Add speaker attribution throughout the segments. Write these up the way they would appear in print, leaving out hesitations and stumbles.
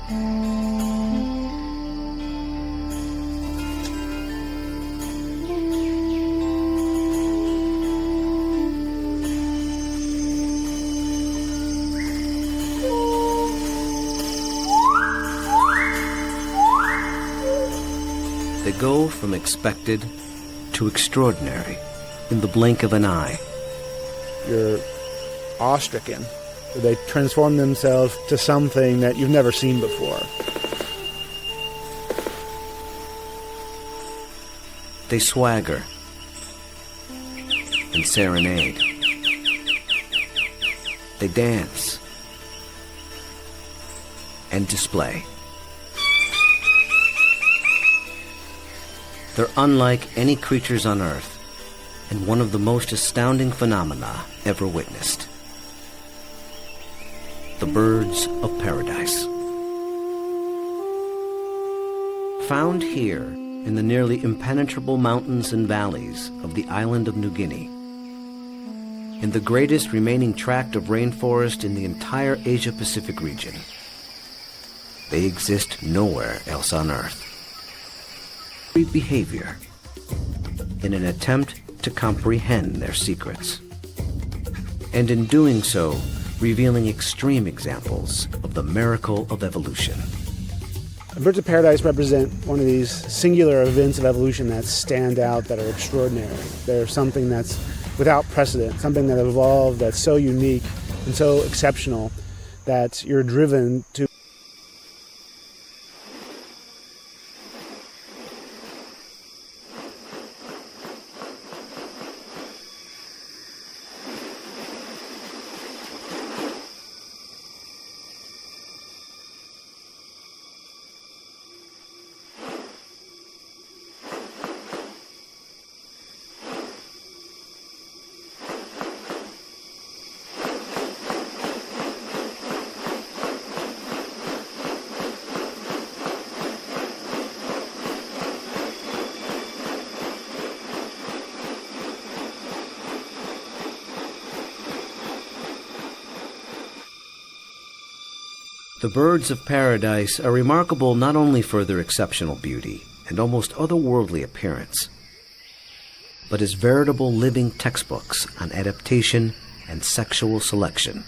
Speaker 1: They go from expected to extraordinary in the blink of an eye.
Speaker 2: You're awe-stricken. They transform themselves to something that you've never seen before.
Speaker 1: They swagger and serenade. They dance and display. They're unlike any creatures on Earth, and one of the most astounding phenomena ever witnessed. The birds of paradise. Found here in the nearly impenetrable mountains and valleys of the island of New Guinea, in the greatest remaining tract of rainforest in the entire Asia-Pacific region, they exist nowhere else on Earth. Behavior in an attempt to comprehend their secrets, and in doing so, revealing extreme examples of the miracle of evolution.
Speaker 2: Birds of paradise represent one of these singular events of evolution that stand out, that are extraordinary. They're something that's without precedent, something that evolved that's so unique and so exceptional that you're driven to
Speaker 1: The birds of paradise are remarkable not only for their exceptional beauty and almost otherworldly appearance, but as veritable living textbooks on adaptation and sexual selection.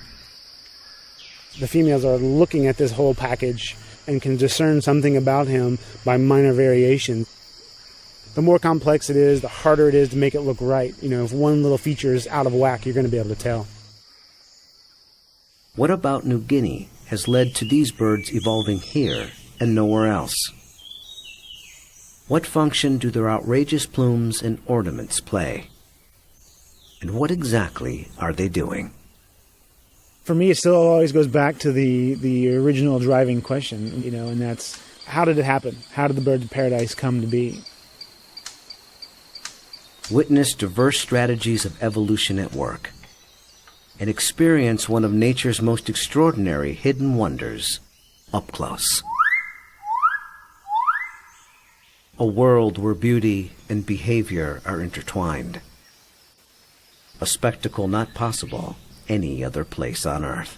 Speaker 2: the females are looking at this whole package and can discern something about him by minor variation. The more complex it is, the harder it is to make it look right. You know, if one little feature is out of whack, you're going to be able to tell.
Speaker 1: What about New Guinea has led to these birds evolving here and nowhere else? What function do their outrageous plumes and ornaments play? And what exactly are they doing?
Speaker 2: For me, it still always goes back to the original driving question, you know, and that's, how did it happen? How did the birds of paradise come to be?
Speaker 1: Witness diverse strategies of evolution at work, and experience one of nature's most extraordinary hidden wonders up close. A world where beauty and behavior are intertwined. A spectacle not possible any other place on Earth.